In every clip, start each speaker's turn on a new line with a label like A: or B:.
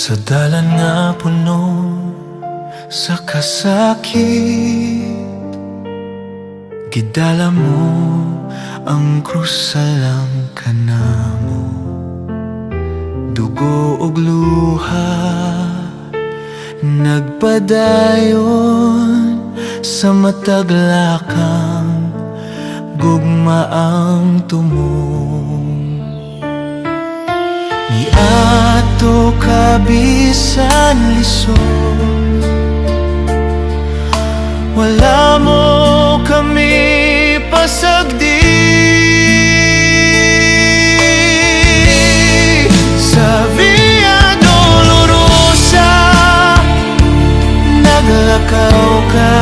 A: Sa dalan nga puno sa kasakit, gidala mo ang krus sa lang kanamo. Dugo ug luha nagpadayon sa matag lakang gugma ang tumong. Ni ato kabisan lisod, wala mo kami pasagdi. Sa Via Dolorosa naglakaw ka,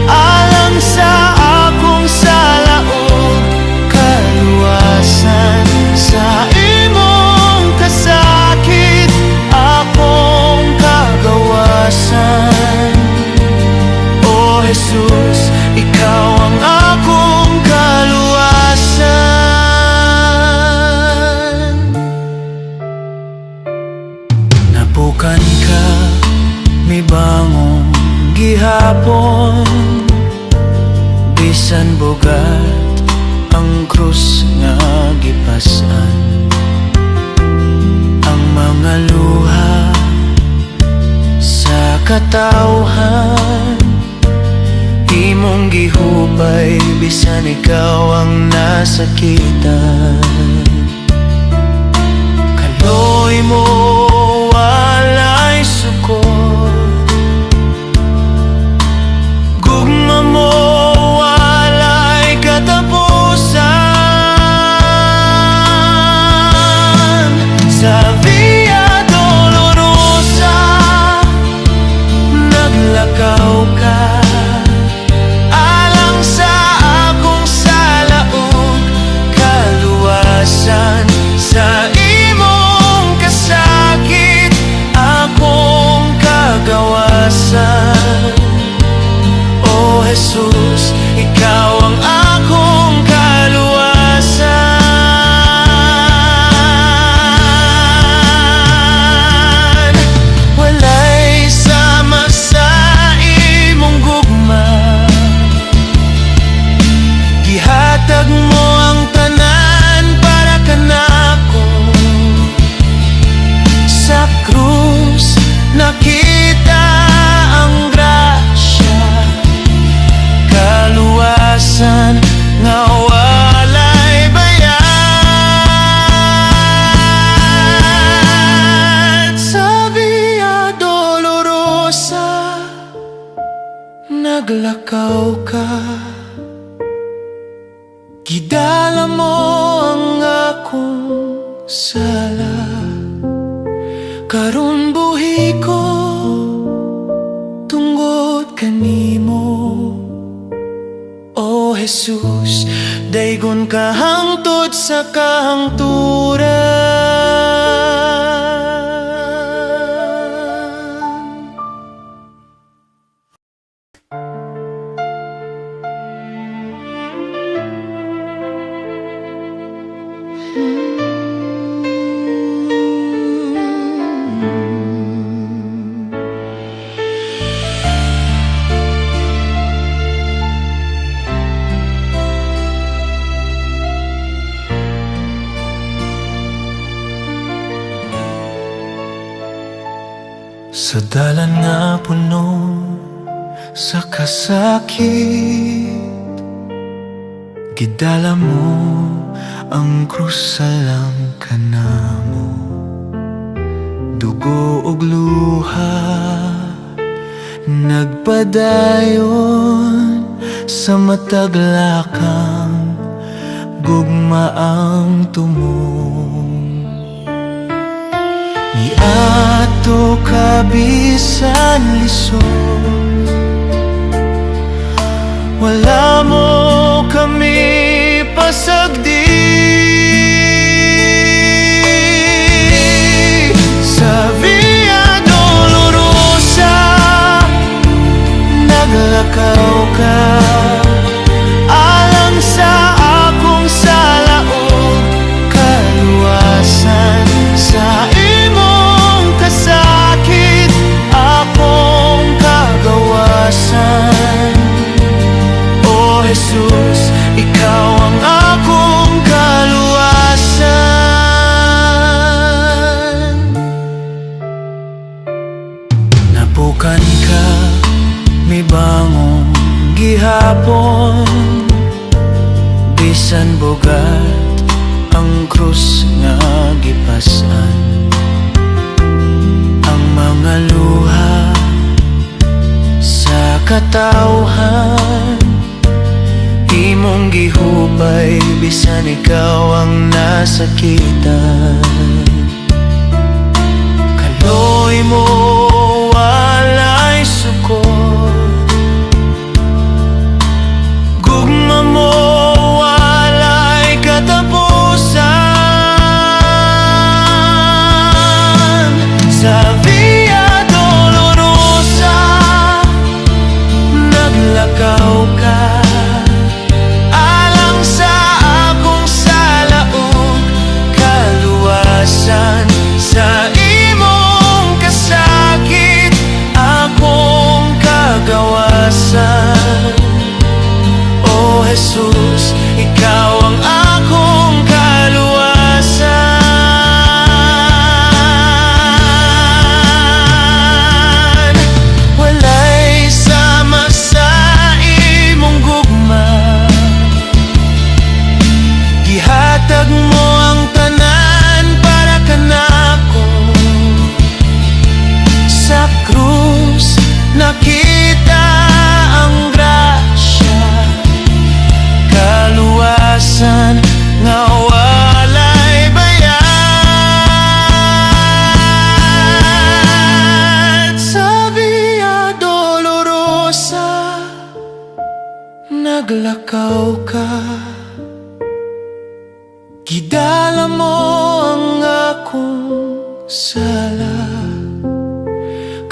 A: alang sa akong salaog kaluwasan. Sa imong kasakit akong kagawasan. O Jesus, ikaw ang akong kaluwasan. Napukan ka, may bangong gihapon, bisan bugat ang krus nga gipasan. Ang mga luha sa katawhan imong gihubay, bisan ikaw ang nasakitan. Kaloy mo walay sukot, gugma mo walay katapusan. Sa Via Dolorosa naglakaw ka, sa imong kasakit akong kagawasan. O Jesus, ikaw ang akong kaluwasan. Walay sama sa imong gugma, gihatag mo ang tanan para kanako. Sa krus nakita ang grasya, kaluwasan nga walay bayad. Sa Via Dolorosa naglakaw ka, gidala mo ang akong sala. Karon buhi ko tungod kanimo. O Jesus, daygon ka hangtod sa kahangturan. Sa dalan nga puno sa kasakit, gidala mo ang krus sa lang kanamo. Dugo ug luha nagpadayon sa matag lakang gugma ang tumong. Ni ato kabisan lisod, wala mo kami pasagdi. Sa Via Dolorosa naglakaw ka, alang sa akong salaog kaluwasan. Sa imong ka, may bangong gihapon. Bisan bugat ang krus nga gipasan, ang mga luha sa katawhan imong gihubay, bisan ikaw ang nasakitan. Kaloy mo walay sukot, gugma mo walay katapusan. Sa Via Dolorosa naglakaw ka, sa imong kasakit akong kagawasan. O Jesus, ikaw ang akong kaluwasan. Walay sama sa imong gugma, gihatag mo ang tanan para kanako. Sa krus nakita ang grasya, kaluwasan nga walay bayad. Sa Via Dolorosa naglakaw ka, gidala mo ang akong sala.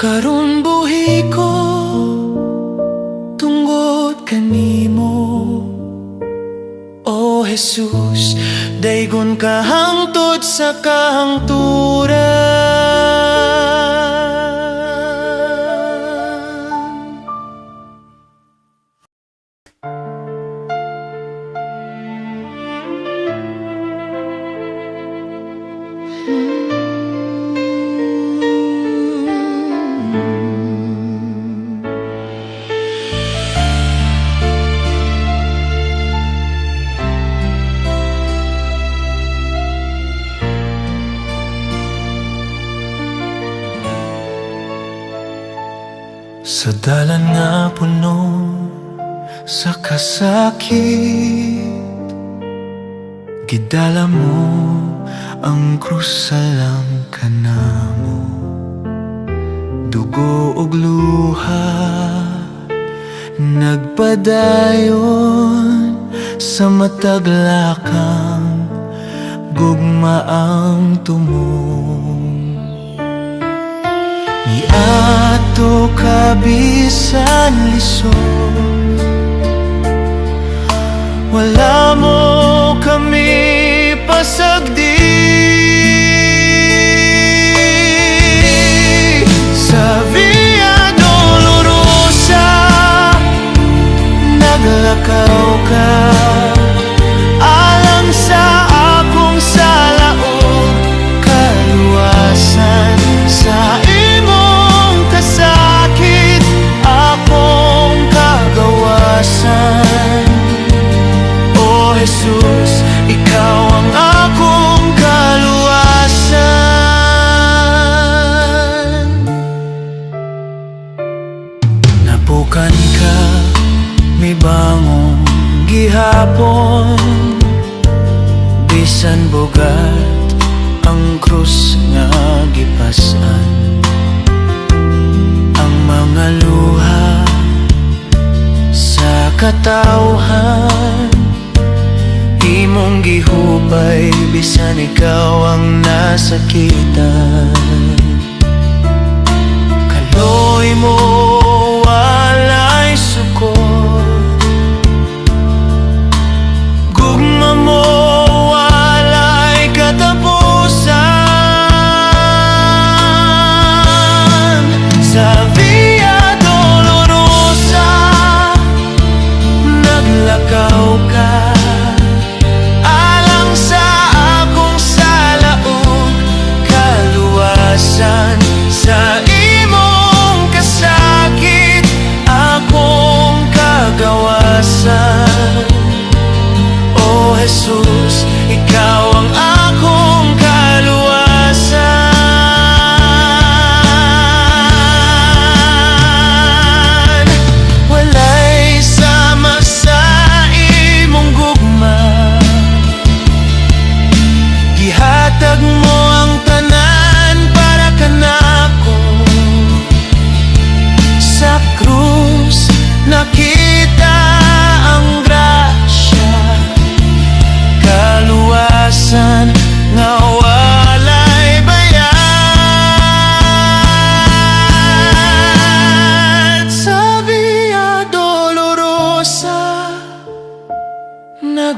A: Karon buhi ko tungod kanimo. O Jesus, daygon ka hangtod sa kahangturan. Sa dalan nga puno sa kasakit, gidala mo ang krus, alam ka namo. Dugo ug luha nagpadayon, sa matag lakang gugma ang tumong. Iato ka bisan lisod, wala mo kami pasagdi. Sa Via Dolorosa naglakaw ka, alang sa akong salaog kaluwasan. Sa imong kasakit akong kagawasan. O Jesus, ikaw ang akong kaluwasan. Napukan ka, may bangong gihapon. Bisan bugat ang krus nga gipasan, ang mga luha sa katawhan imong gihubay, bisan ikaw ang nasakitan. Kaloy mo walay sukot, gugma mo walay katapusan. Sa Via Dolorosa naglakaw ka, alang sa akong salaog kaluwasan.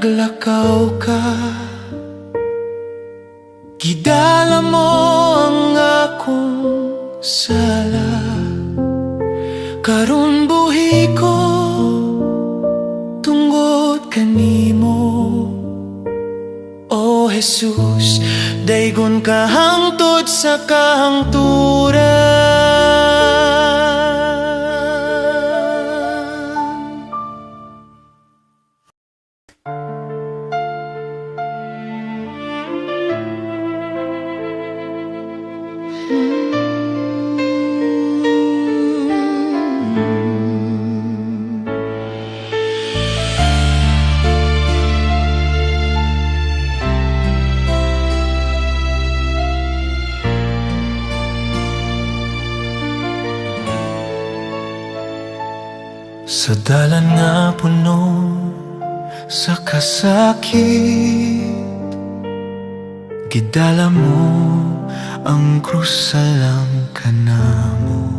A: naglakaw ka, gidala mo ang akong sala. Karon buhi ko tungod kanimo, O Jesus, daygon ka hangtod sa kahangturan. Sa dalan nga puno sa kasakit, gidala mo ang krus alang kanamo.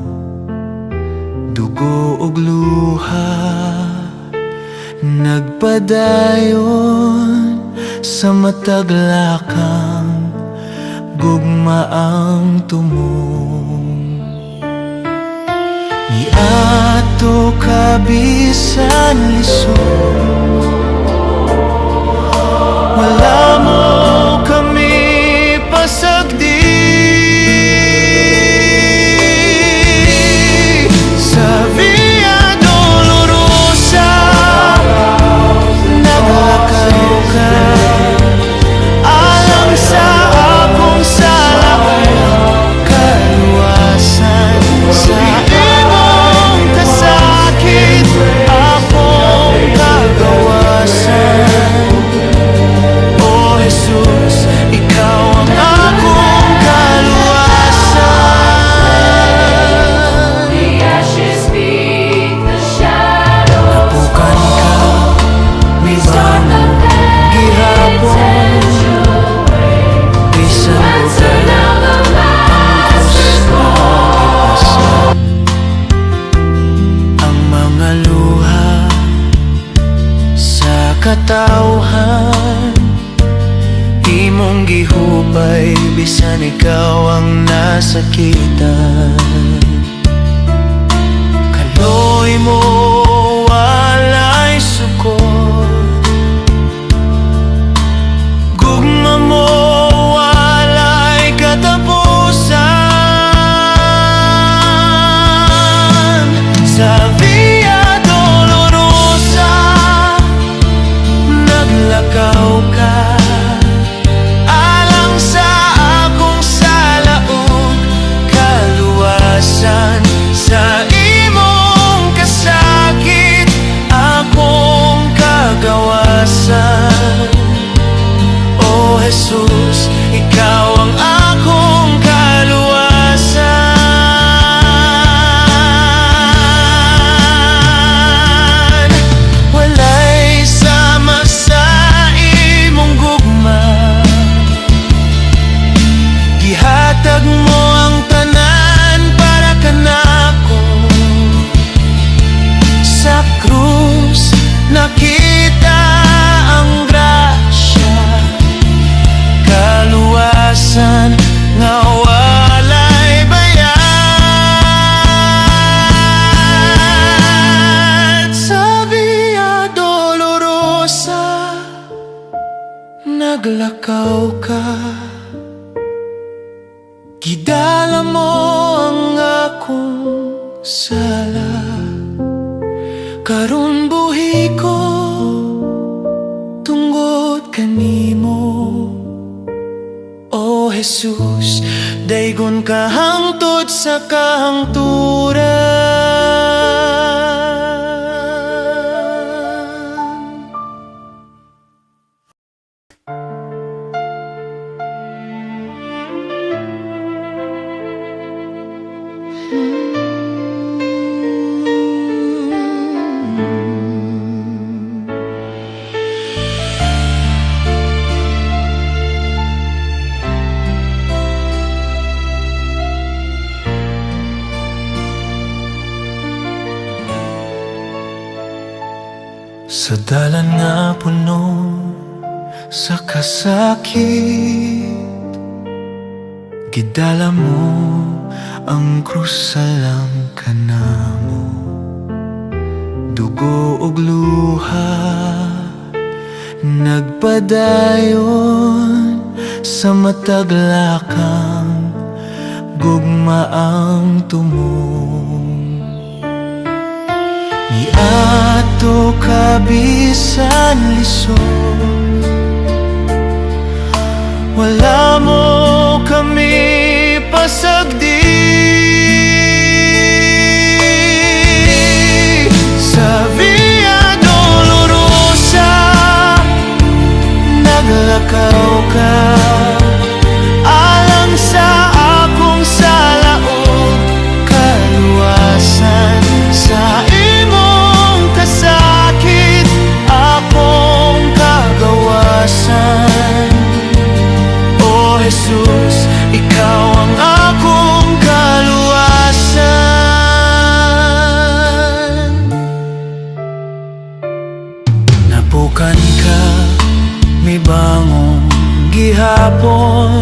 A: Dugo ug luha nagpadayon sa matag lakang gugmaang tumong. Niadto ka bisan lisod, wala mo kami pasagdi. Sa Via Dolorosa naglakaw ka, alang sa akong sala, kaluwasan sa imong kasakit, akong kagawasan. O Jesus, ikaw ang akong kaluwasan.
B: The ashes beat the shadows.
A: Napukan ka, bisan gihapon, bisan
B: Answer
A: bulan
B: now the Master's call.
A: ang mga luha sa katawhan, imong gihubay bisan ikaw ang nasakitan. Kaloy mo walay sukot, gugma mo walay katapusan. Sa Via Dolorosa naglakaw ka, alang sa akong sala ug kaluwasan. Sa imong kasakit, akong kagawasan. O Jesus, ikaw ang akong kaluwasan. Walay sama sa imong gugma, gihatag mo ang tanan para kanako. Sa krus nakita ang grasya, kaluwasan nga walay bayad. Sa Via Dolorosa naglakaw ka, gidala mo ang akong sala. Karon buhi ko tungod kanimo, O Jesus, daygon ka hangtod sa kahangturan. Sa dalan nga puno sa kasakit, gidala mo ang krus alang kanamo. Dugo ug luha nagpadayon sa matag lakang gugma ang tumong. Ni ato kabisan lisod, wala mo kami pasagdi. Sa Via Dolorosa naglakaw ka alang sa akong salaog kaluwasan. Sa imong kasakit akong kagawasan. O Jesus, ikaw ang akong kaluwasan. Napukan ka, may bangong gihapon,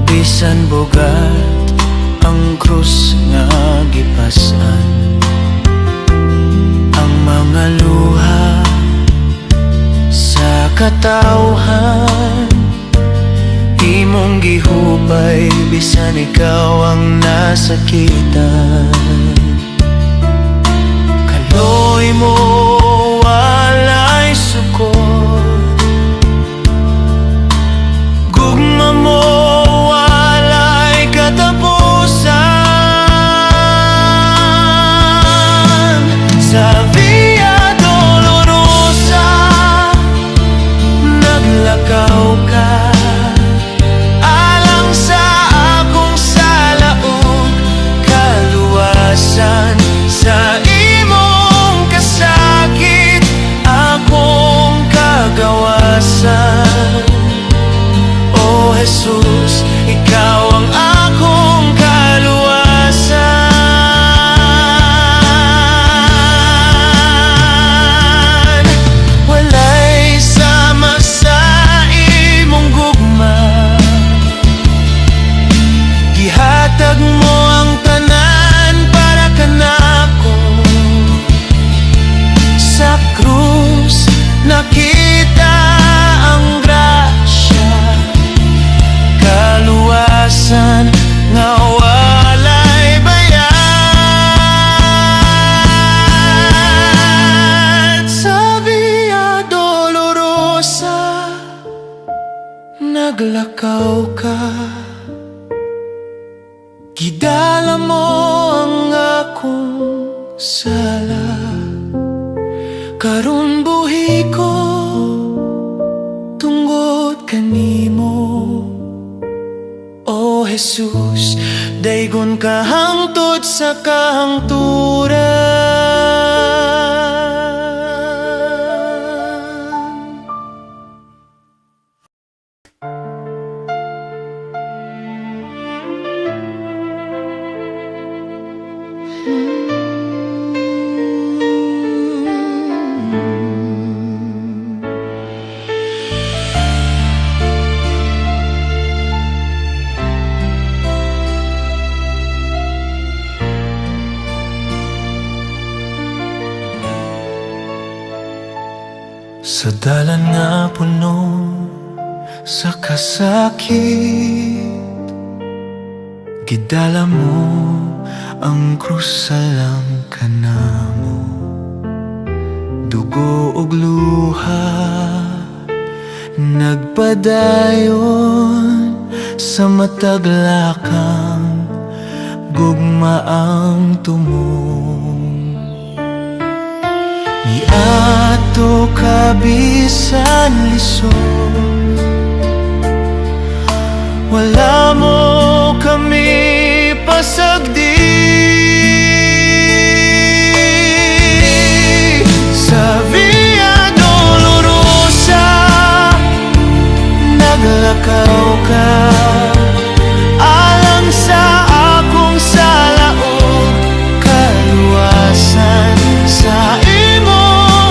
A: bisan bugat ang krus nga gipasan. Ang mga luha sa katawhan imong gihubay, bisan ikaw ang nasakitan. Kaloy mo walay sukot, gugma mo walay katapusan. Sa Via Dolorosa naglakaw ka alang sa akong salaog kaluwasan. Sa imong kasakit akong kagawasan. O Jesus, ikaw ang akong kaluwasan. Walay sama sa imong gugma, gihatag mo ang tanan para kanako. Sa krus nakita ang grasya, kaluwasan nga walay bayad. Sa Via Dolorosa naglakaw ka, gidala mo ang akong sala. Karon buhi ko tungod kanimo. O Jesus, daygon ka hangtod sa kahangturan. Sa dalan nga puno sa kasakit, gidala mo ang krus alang kanamo. Dugo ug luha nagpadayon sa matag lakang gugma ang tumong. Ni ato kabisan lisod, wala mo kami pasagdi. Sa Via Dolorosa naglakaw ka alang sa akong salaog kaluwasan. Sa imong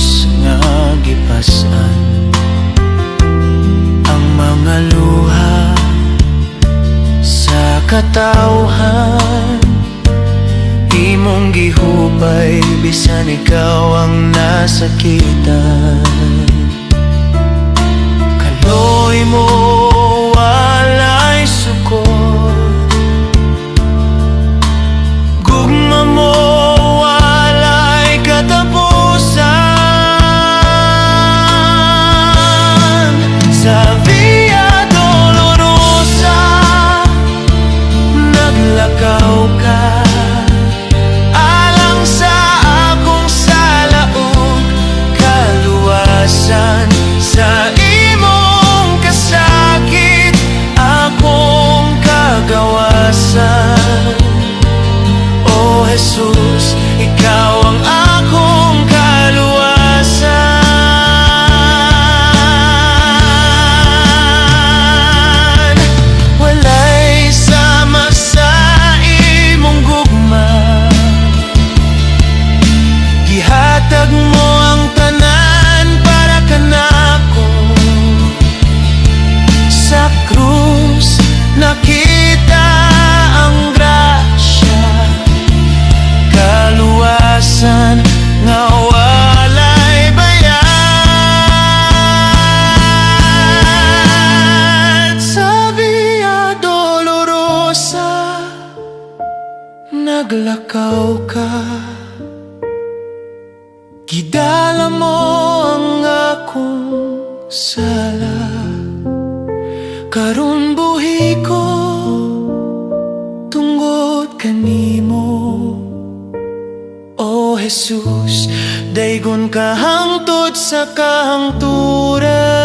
A: Jesus nga gipasan ang mga luha sa katawhan. Imong gihubay bisan ikaw ang nasakitan. Kaloy mo walay sukot, gugma mo walay katapusan. Sa Via Dolorosa naglakaw ka, alang sa akong salaog kaluwasan. Sa imong kasakit akong kagawasan. O Jesus, ikaw ang akong kaluwasan. Walay sama sa imong gugma, gihatag mo ang tanan para kanako. Sa krus nakita ang grasya, kaluwasan nga walay bayad. Sa Via Dolorosa naglakaw ka, gidala mo ang akong sala. Karon buhi ko tungod kanimo. O Jesus, daygon ka hangtod sa kahangturan.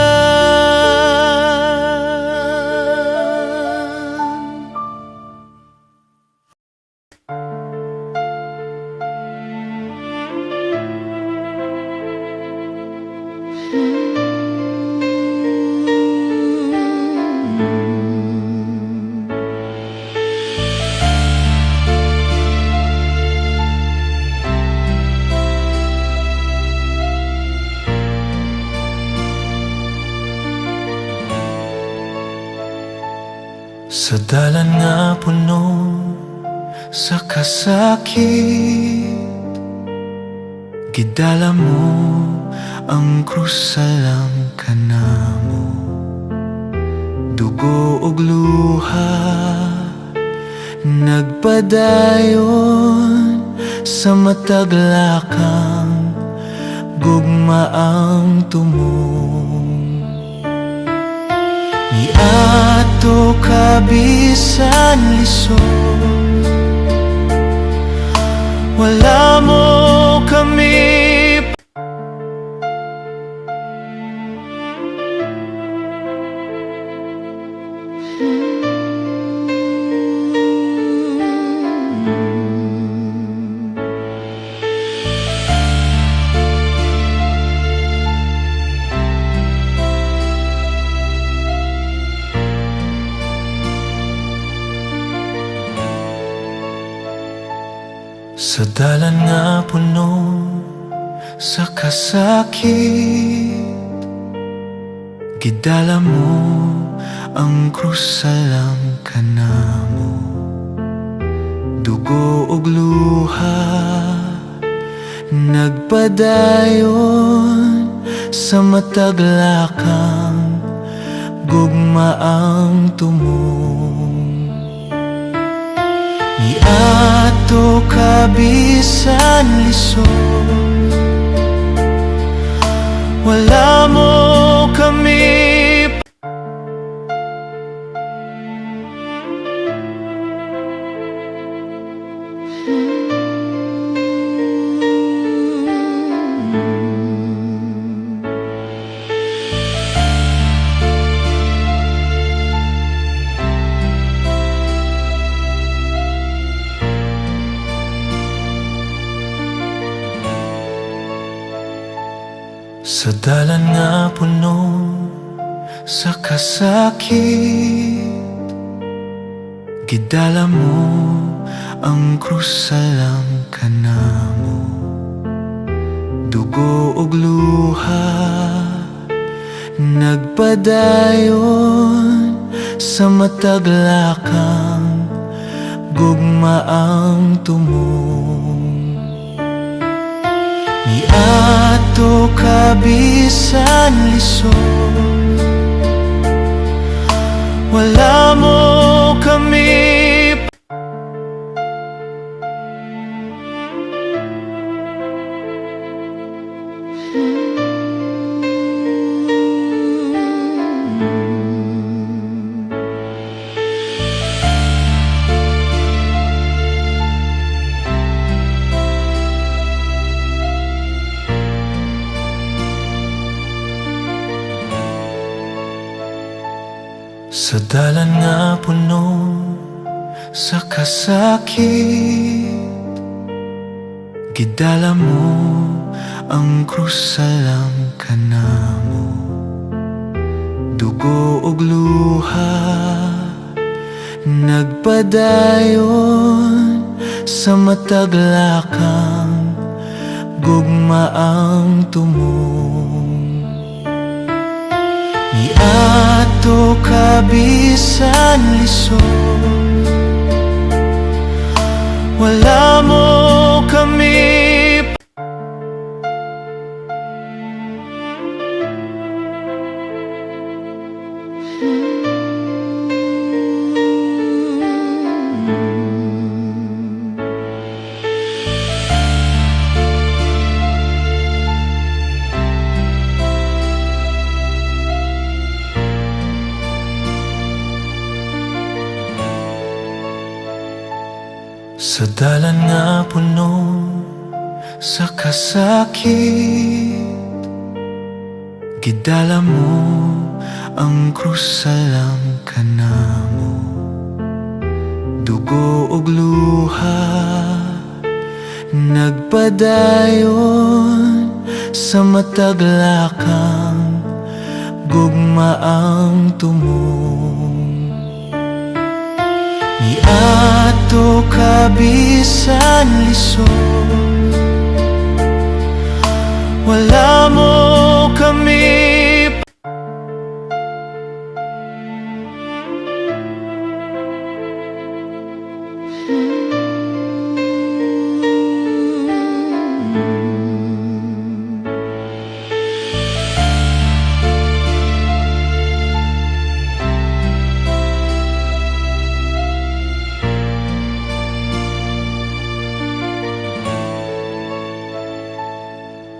A: Sa dalan nga puno sa kasakit, gidala mo ang krus alang kanamo. Dugo ug luha nagpadayon sa matag lakang, gugma ang tumong. Niadto ka bisan lisod, wala mo kami. Sa dalan nga puno sa kasakit, gidala mo ang krus alang kanamo. Dugo ug luha nagpadayon sa matag lakang, gugma ang tumong. Niadto ka bisan lisod, wala mo kami. Sa dalan nga puno sa kasakit, gidala mo ang krus alang kanamo. dugo ug luha, nagpadayon sa matag lakang, gugma ang tumong. Niadto ka bisan lisod, wala mo kami. Sa dalan nga puno sa kasakit, gidala mo ang krus alang kanamo. Dugo ug luha, nagpadayon sa matag lakang, gugma ang tumong. Niadto ka bisan lisod, wala mo kami. Sa dalan nga puno sa kasakit, gidala mo ang krus alang kanamo. Dugo ug luha, nagpadayon sa matag lakang, gugma ang tumong. Niadto ka bisan lisod, wala mo kami.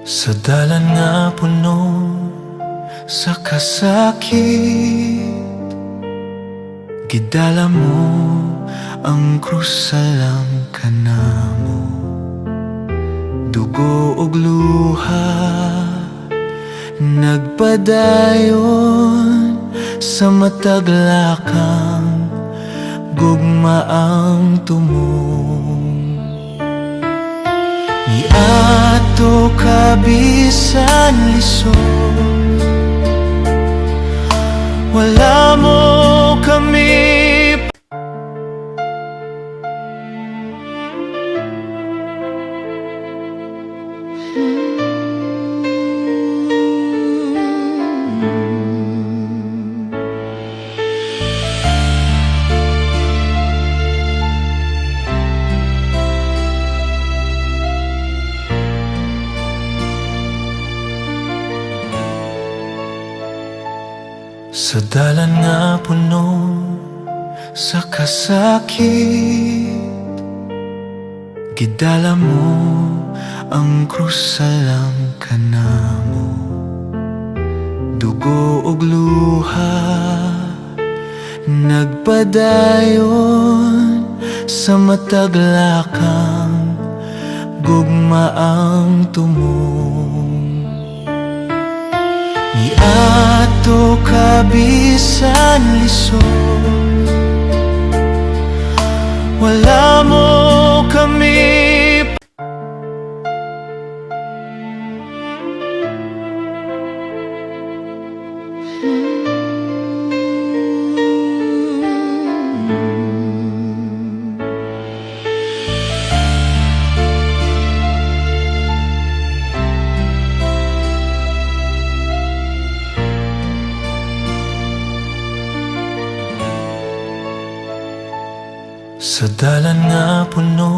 A: Sa dalan nga puno sa kasakit, gidala mo ang krus alang kanamo. Dugo ug luha, nagpadayon sa matag lakang, gugma ang tumong. Niadto ka bisan lisod, wala mo kami. Sa dalan nga puno sa kasakit, gidala mo ang krus alang kanamo. Dugo ug luha, nagpadayon sa matag lakang, gugma ang tumong. Niadto ka bisan lisod, wala mo kami. Sa dalan nga puno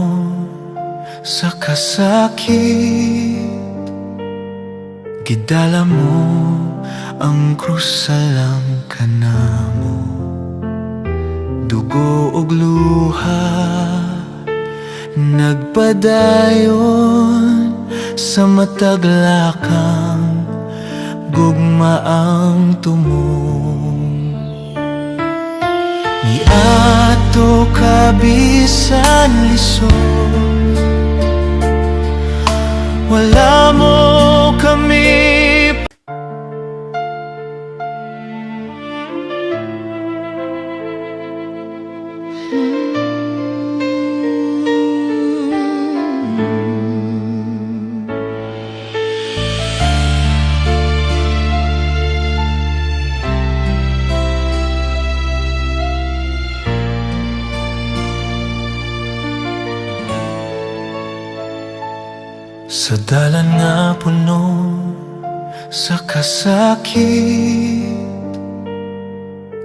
A: sa kasakit, gidala mo ang krus alang kanamo. Dugo ug luha nagpadayon sa matag lakang, gugma ang tumong. Niadto ka bisan lisod, wala mo kami. Sa dalan nga puno sa kasakit,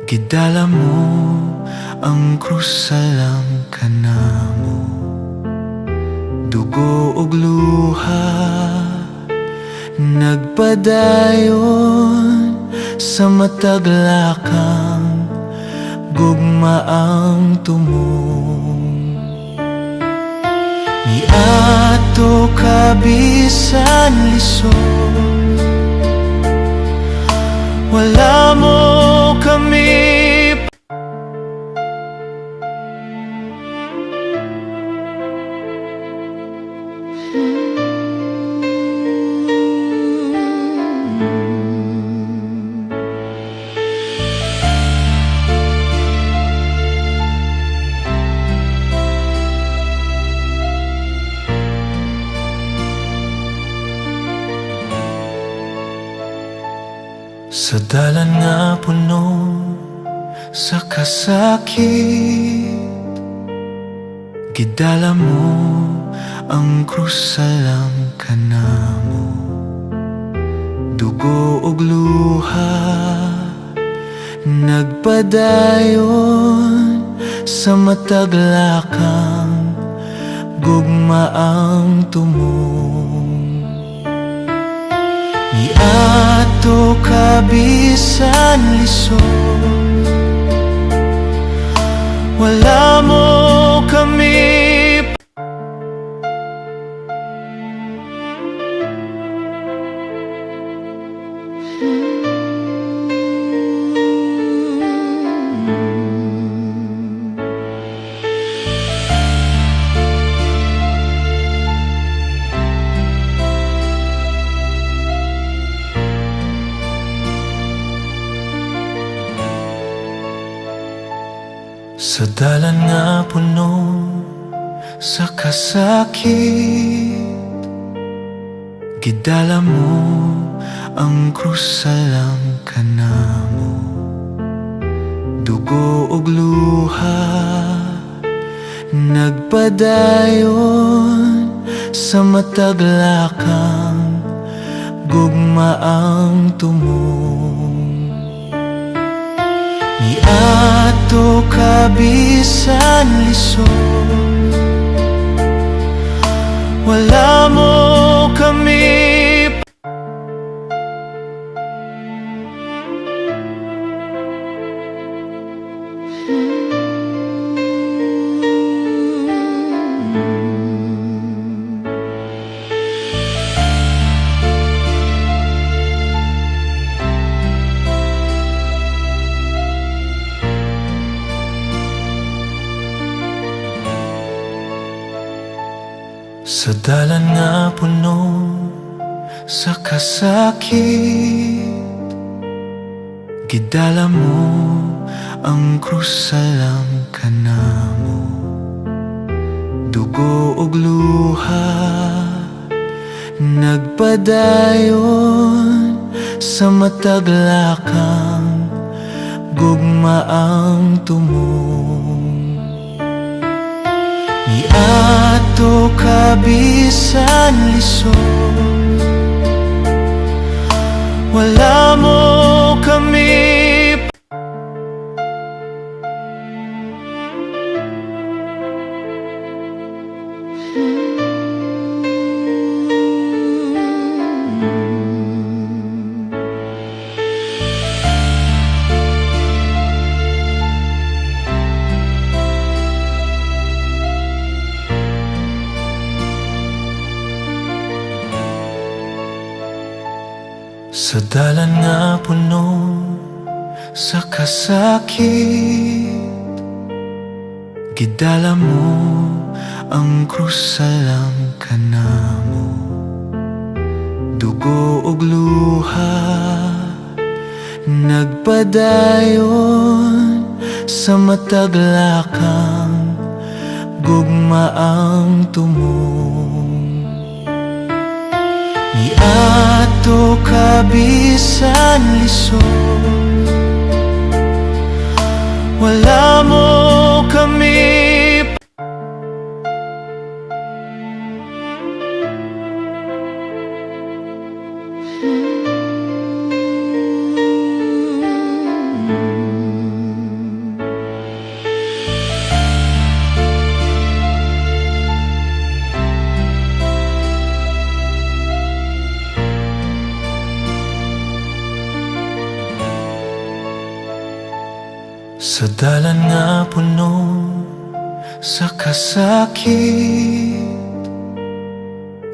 A: gidala mo ang krus alang kanamo. Dugo ug luha nagpadayon sa matag lakang, gugma ang tumong. Niadto ka bisan lisod, wala mo kami. Sa dalan nga puno sa kasakit, gidala mo ang krus alang kanamo. Dugo ug luha nagpadayon sa matag lakang, gugma ang tumong. Niadto ka bisan lisod, wala mo kami. Sa dalan nga puno sa kasakit, gidala mo ang krus alang kanamo. Dugo ug luha nagpadayon sa matag lakang, gugma ang tumong. Niadto ka bisan lisod, wala mo kami. Sa dalan nga puno sa kasakit, gidala mo ang krus alang kanamo. Dugo ug luha nagpadayon sa matag lakang, gugma ang tumong. Niadto ka bisan lisod, wala mo kami. Sa dalan nga puno sa kasakit, gidala mo ang krus, alam ka na mo. Dugo ug luha nagpadayon sa matag lakang, gugma ang tumong. Ni ato kabisan lisod, wala mo kami. Sa dalan nga puno sa kasakit,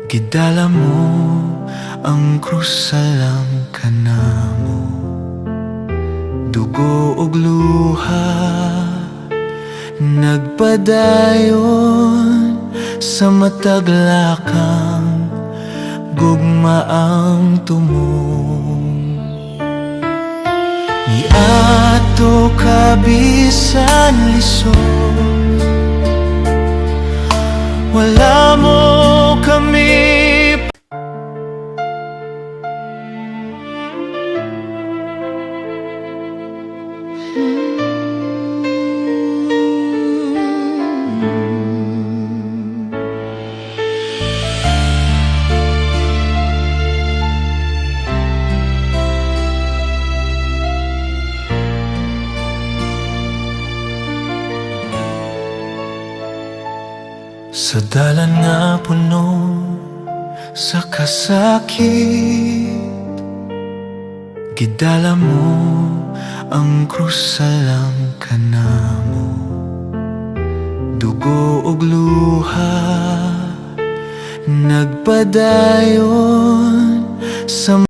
A: gidala mo ang krus, alam ka na mo. Dugo ug luha nagpadayon sa matag lakang, gugma ang tumong. Ni ato kabisan lisod, wala mo kami. Sa dalan nga puno sa kasakit, gidala mo ang krus, alam ka na mo. Dugo ug luha nagpadayon sa